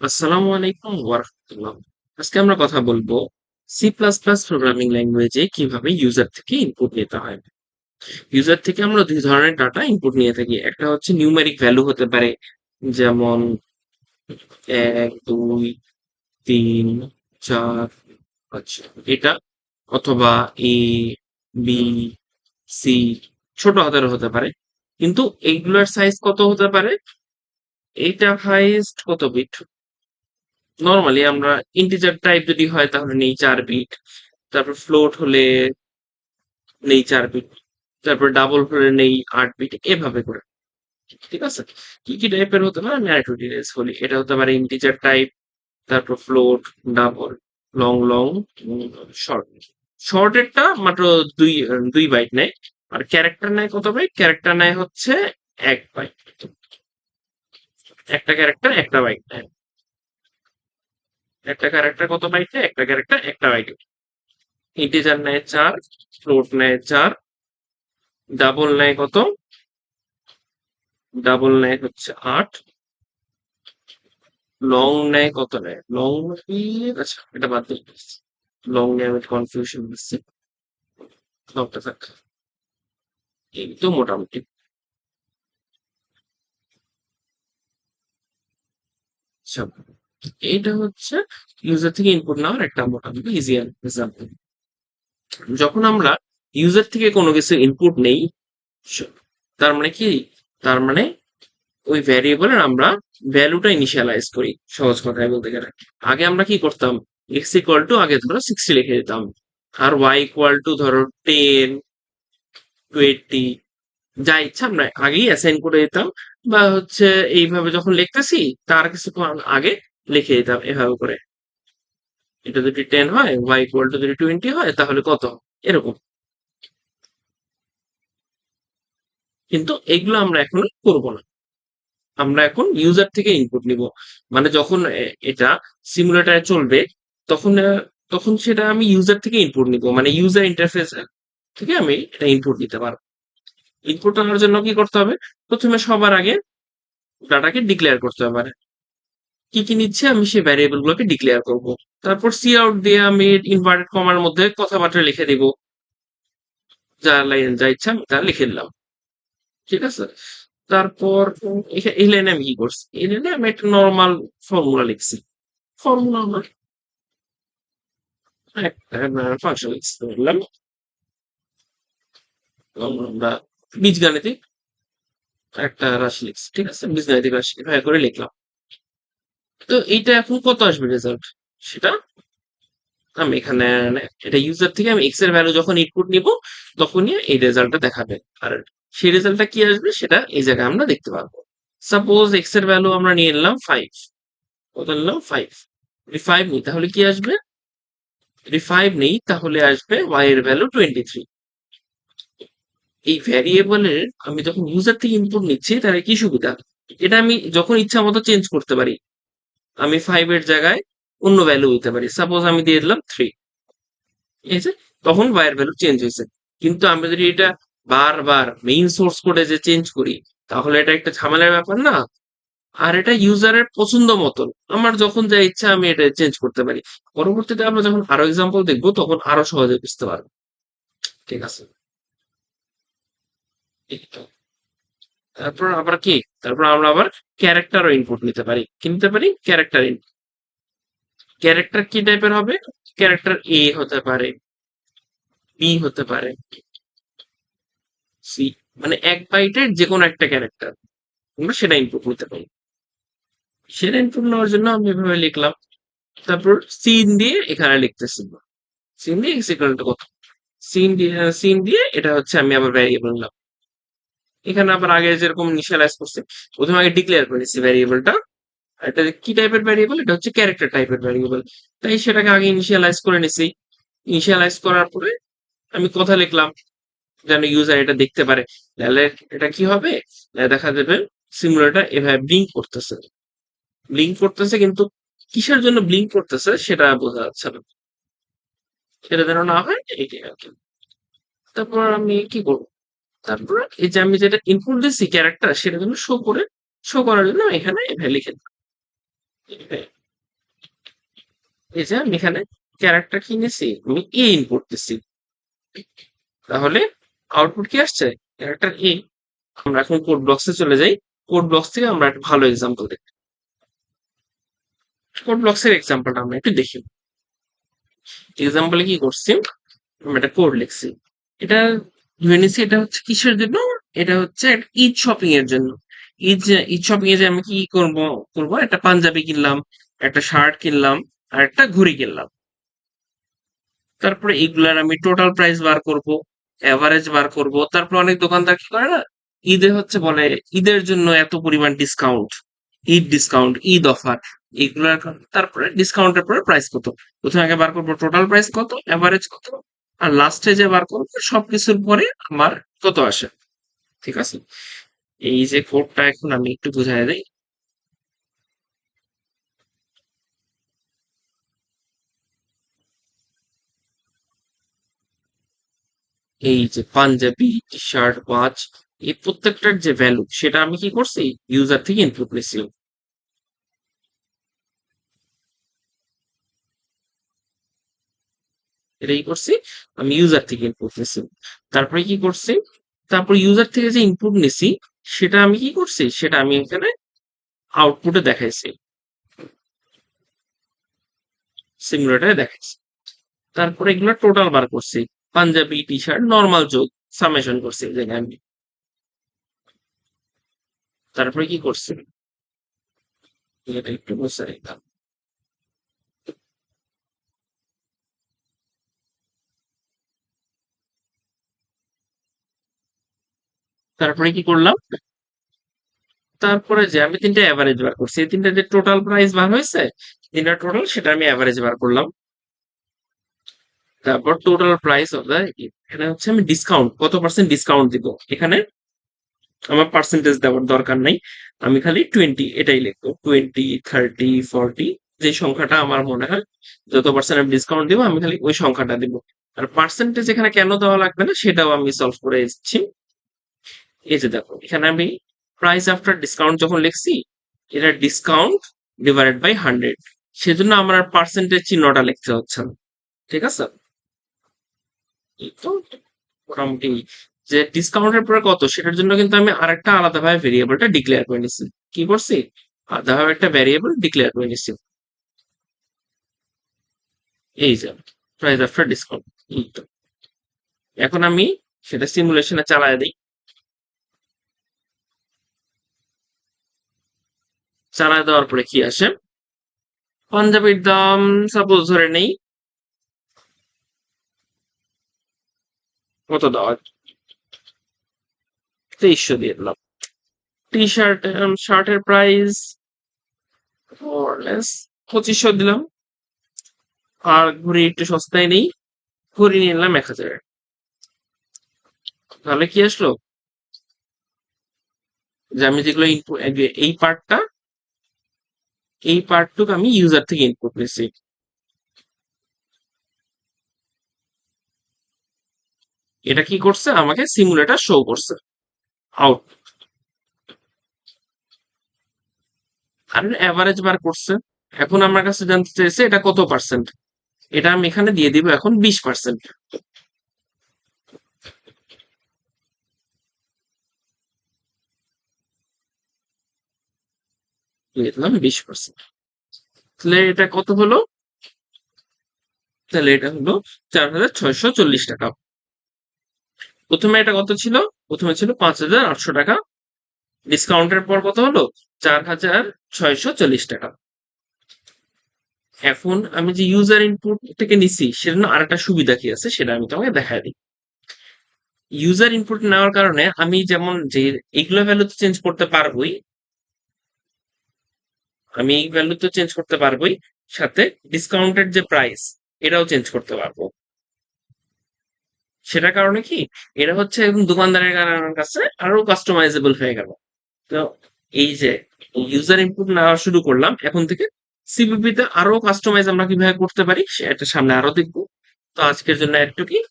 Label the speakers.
Speaker 1: আসসালামু আলাইকুম ওয়া রাহমাতুল্লাহ। আজকে আমরা কথা বলবো সি প্লাস প্লাস প্রোগ্রামিং ল্যাঙ্গুয়েজে কিভাবে ইউজার থেকে ইনপুট নিতে হয়। ইউজার থেকে আমরা দুই ধরনের ডাটা ইনপুট নিয়ে থাকি। একটা হচ্ছে নিউমেরিক ভ্যালু হতে পারে, যেমন ১, ২, ৩, ৪, ৫ এটা, অথবা এ, বি, সি ছোট হাতের হতে পারে। কিন্তু এইগুলোর সাইজ কত হতে পারে? এইটা হাইয়েস্ট কত বিট? নরমালি আমরা ইন্টিজার টাইপ যদি হয় তাহলে নেই ৪ বিট, তারপর ফ্লোট হলে নেই ৪ বিট, তারপর ডাবল হলে নেই ৮ বিট, এভাবে করে। ঠিক আছে, কি কি টাইপের হতে পারে আমি আরেকটু ডিটেলস বলি। এটা হতে পারে ইন্টিজার টাইপ, তারপর float, double, long long, short. শর্টেরটা মাত্র দুই ২ বাইট নেয়। আর ক্যারেক্টার নেয় কত বাইট? ক্যারেক্টার নেয় হচ্ছে ১ বাইট। একটা ক্যারেক্টার ১টা বাইট নেয়। একটা ক্যারেক্টার কত বাইট নেয়? একটা ক্যারেক্টার ১টা বাইট। ইন্টিজার নেয় ৪, ফ্লোট নেয় ৪, ডাবল নেয় কত? ডাবল নেয় হচ্ছে ৮, লং নেয় কত নেয়? লং আচ্ছা এটা বাদ দিই। লং নিয়ে আমি কনফিউশন হচ্ছে। লংটা থাক। এই তো মোটামুটি। আচ্ছা, এইটা হচ্ছে ইউজার থেকে ইনপুট নেওয়ার একটা মোটামুটি ইজি এক্সাম্পল। যখন আমরা ইউজার থেকে কোনো কিছু ইনপুট নেই, স- তার মানে কি? তার মানে ওই ভ্যারিয়েবলের আমরা ভ্যালুটা ইনিশিয়ালাইজ করি, সহজ কথায় বলতে গেলে। আগে আমরা কি করতাম? এক্স ইকুয়াল টু আগে ধরো 60 লিখে দিতাম, আর ওয়াই ইকুয়াল টু ধরো 10, 20, যা ইচ্ছা আমরা আগেই অ্যাসাইন করে দিতাম। বা হচ্ছে এইভাবে যখন লিখতেছি তার কিছুক্ষণ আগে লিখে দিতাম এভাবে করে। এটা যদি 10 হয়, ওয়াই ইকুয়াল টু যদি 20 হয়, তাহলে কত, এরকম। কিন্তু এগুলো আমরা এখন করব না। আমরা এখন ইউজার থেকে ইনপুট নিব। মানে যখন এটা সিমুলেটরে চলবে, তখন তখন সেটা আমি ইউজার থেকে ইনপুট নিব, মানে ইউজার ইন্টারফেস থেকে আমি এটা ইনপুট নিতে পারবো। ইনপুট আনার জন্য কি করতে হবে? প্রথমে সবার আগে ডাটাকে ডিক্লেয়ার করতে হবে। মানে কি কি নিচ্ছে আমি সেই ভ্যারিয়েবল গুলোকে ডিক্লেয়ার করব। তারপর সি আউট দিয়ে আমি ইনভার্টেড কমার মধ্যে কথাবার্তা লিখে দিব, যা লাইন যা ইচ্ছা আমি তা লিখে দিলাম। ঠিক আছে, তারপর এই লাইনে আমি কি করছি? এই লাইনে আমি একটা নর্মাল ফর্মুলা লিখছি। ফর্মুলা একটা ফাংশন লিখছি ধরলাম, আমরা বীজগাণিতিক একটা রাশি লিখছি। ঠিক আছে, বীজগাণিতিক রাশি এভাবে করে লিখলাম। তো এইটা এখন কত আসবে রেজাল্ট, সেটা আমি এখানে এটা ইউজার থেকে আমি এক্স এর ভ্যালু যখন ইনপুট নিব, তখনই এই রেজাল্টটা দেখাবে। আর সেই রেজাল্টটা কি আসবে সেটা এই জায়গায় আমরা দেখতে পারবো। সাপোজ এক্স এর ভ্যালু আমরা নিয়ে নিলাম 5। কত নিলাম? 5। যদি 5 নিই তাহলে কি আসবে? যদি 5 নেই তাহলে আসবে y এর ভ্যালু 23। এই ভ্যারিয়েবলের আমি যখন ইউজার থেকে ইনপুট নিচ্ছি তাহলে কি সুবিধা? এটা আমি যখন ইচ্ছা মতো চেঞ্জ করতে পারি। আমি 5 এর জায়গায় অন্য ভ্যালু দিতে পারি। সাপোজ আমি দিয়ে দিলাম 3। ঠিক আছে, তখন y এর ভ্যালু চেঞ্জ হয়েছে। কিন্তু আমি যদি এটা বারবার মেইন সোর্স কোডে যে চেঞ্জ করি, তাহলে এটা একটা ঝামেলার ব্যাপার না? আর এটা ইউজারের পছন্দ মতন আমার যখন যা ইচ্ছা আমি এটা চেঞ্জ করতে পারি। পরবর্তীতে আমরা যখন আরো এক্সাম্পল দেখবো তখন আরো সহজে বুঝতে পারবো। ঠিক আছে, এই তো। তারপর আবার কি? তারপর আমরা আবার ক্যারেক্টারও ইনপুট নিতে পারি। কি নিতে পারি? Character input. ক্যারেক্টার কি টাইপের হবে? ক্যারেক্টার এ হতে পারে, বি হতে পারে, সি, মানে ১ বাইটের যে কোনো একটা ক্যারেক্টার আমরা সেটা ইনপুট নিতে পারি। সেটা ইনপুট নেওয়ার জন্য আমি এভাবে লিখলাম। তারপর সিন দিয়ে এখানে লিখতেছি। সিন দিয়ে এক্স ইকুয়াল টু কত? সিন দিয়ে এটা হচ্ছে আমি আবার ভ্যারিয়েবল নিলাম। এখানে আবার আগে যেরকম ইনিশিয়ালাইজ করছি, প্রথমে আগে ডিক্লেয়ার করে নিচ্ছি ভ্যারিয়েবলটা। এটা কি টাইপের ভ্যারিয়েবল? এটা হচ্ছে ক্যারেক্টার টাইপের ভ্যারিয়েবল। তাই সেটাকে আগে ইনিশিয়ালাইজ করে নিছি। ইনিশিয়ালাইজ করার পরে আমি কথা লিখলাম যেন ইউজার এটা দেখতে পারে। তাহলে এটা কি হবে? দেখা যাবে সিমুলেটর এভাবে ব্লিঙ্ক করতেছে। ব্লিঙ্ক করতেছে, কিন্তু কিসের জন্য ব্লিঙ্ক করতেছে সেটা বোঝা যাচ্ছে না। সেটা যেন না হয় এইটাই আর কি। তারপর আমি কি করব? তারপর এই যে আমি যেটা ইনপুট দিচ্ছি ক্যারেক্টার, সেটা যেন শো করে, শো করার জন্য এখানে এভাবে লিখে দিই। এই যে আমি এখানে ক্যারেক্টার কি নিছি, আমি এ ইনপুট দিছি, তাহলে আউটপুট কি আসছে, ক্যারেক্টার এ। আমরা এখন কোড ব্লকসে চলে যাই। কোড ব্লকস থেকে আমরা একটা ভালো এক্সাম্পল দেখি। কোড ব্লকসের এক্সাম্পলটা আমরা একটু দেখি। এক্সাম্পলে কি করছি, আমরা একটা কোড লিখছি। এটা ধরে নিচ্ছি এটা হচ্ছে কিসের জন্য, এটা হচ্ছে ঈদ শপিং এর জন্য। ঈদ শপিং এ যে আমি কি করবো একটা পাঞ্জাবি কিনলাম, একটা শার্ট কিনলাম, আর একটা ঘড়ি কিনলাম। তারপরে এগুলার আমি টোটাল প্রাইস বার করব, এভারেজ বার করব। তারপর অনেক দোকানদার কি করে না, ঈদে হচ্ছে বলে ঈদের জন্য এত পরিমাণ discount, Eid discount, Eid offer, এগুলার তারপরে ডিসকাউন্টের পরে প্রাইস কত। প্রথমে আগে বার করবো টোটাল প্রাইস কত, এভারেজ কত, আর লাস্টে যে বার করবো সবকিছুর পরে আমার কত আসে। ঠিক আছে, এই যে কোডটা এখন আমি একটু বুঝাই দিই। এই যে পাঞ্জাবি, টি শার্ট, ওয়াচ, এই প্রত্যেকটার যে ভ্যালু সেটা আমি কি করছি, ইউজার থেকে ইনপুট নিছি। এটাই করছি, আমি ইউজার থেকে ইনপুট নিছি। তারপরে কি করছি, তারপর ইউজার থেকে যে ইনপুট নিছি সেটা আমি কি করছি, সেটা আমি এখানে আউটপুটে দেখাইছি, সিমুলেটারে দেখাইছি। তারপরে এগুলো টোটাল বার করছি, পাঞ্জাবি, টি শার্ট, নর্মাল যোগ, সামেশন করছি এই জায়গায় আমি। তারপরে কি করছি, এটা একটু বুঝাই। তারপরে কি করলাম, তারপরে যে আমি তিনটা অ্যাভারেজ বার করছি, এই তিনটা যে টোটাল প্রাইস বার হয়েছে, তিনটা টোটাল সেটা আমি অ্যাভারেজ বার করলাম। তারপর টোটাল প্রাইস অফ দা, এখানে হচ্ছে আমি ডিসকাউন্ট কত পার্সেন্ট ডিসকাউন্ট দিব, এখানে আমার পার্সেন্টেজ দেওয়ার দরকার নাই, আমি খালি 20 এটাই লিখবো, 20, 30, 40, যে সংখ্যাটা আমার মনে হয় যত পার্সেন্ট আমি ডিসকাউন্ট দিব আমি খালি ওই সংখ্যাটা দিব। আর পার্সেন্টেজ এখানে কেন দেওয়া লাগবে না সেটাও আমি সলভ করে এসেছি। এই যে দেখো এখানে আমি প্রাইস আফটার ডিসকাউন্ট যখন লিখছি, এটা ডিসকাউন্ট ডিভাইডেড বাই 100, সেজন্য আমার আর পার্সেন্টেজ চিহ্নটা লিখতে হচ্ছে না। ঠিক আছে, এই তো মোটামুটি যে ডিসকাউন্টের পরে কত সেটার জন্য কিন্তু আমি আরেকটা আলাদাভাবে ভেরিয়েবলটা ডিক্লেয়ার করে নিছি। কি করছি, আলাদাভাবে একটা ভেরিয়েবল ডিক্লেয়ার করে নিছি। এই যে প্রাইস আফটার ডিসকাউন্ট। এখন আমি সেটা সিমুলেশনে চালায় দিই। চালায় দেওয়ার পরে কি আসে, পাঞ্জাবির দাম সাপোজ ধরে নেই কত দেওয়া, 2300 দিয়ে দিলাম। টি শার্ট, শার্টের প্রাইস 2500 দিলাম। আর ঘড়ি একটু সস্তায় নেই, ঘড়ি নিয়ে নিলাম 1000। তাহলে কি আসলো, যে আমি যেগুলো ইনপুট, এই পার্টটা, এই পার্টটুকু আমি ইউজার থেকে ইনপুট নিছি। এটা কি করছে, আমাকে সিমুলেটর শো করছে আউট। আর এভারেজ বার করছে। এখন আমার কাছে জানতে চাইছে এটা কত পার্সেন্ট, এটা আমি এখানে দিয়ে দিব এখন 20%, দিয়ে দিলাম 20%। তাহলে এটা কত হলো, তাহলে এটা হলো 4640 টাকা। প্রথমে এটা কত ছিল, প্রথমে ছিল 5800 টাকা, ডিসকাউন্টের পর কত হলো, 4640 টাকা। এখন আমি যে ইউজার ইনপুট থেকে নিছি সেজন্য আরেকটা সুবিধা কি আছে সেটা আমি তোমাকে দেখাই দিই। ইউজার ইনপুট নেওয়ার কারণে আমি যেমন যে এগুলো ভ্যালু তো চেঞ্জ করতে পারবোই, আমি এই ভ্যালু তো চেঞ্জ করতে পারবোই, সাথে ডিসকাউন্টের যে প্রাইস এটাও চেঞ্জ করতে পারবো। সেটার কারণে কি, এটা হচ্ছে একদম দোকানদারের কাছে আরো কাস্টমাইজেবল হয়ে গেল। তো এই যে ইউজার ইনপুট নেওয়া শুরু করলাম, এখন থেকে সিপিপি তে আরো কাস্টমাইজ আমরা কিভাবে করতে পারি সেটা সামনে আরো দেখবো। তো আজকের জন্য একটুকুই।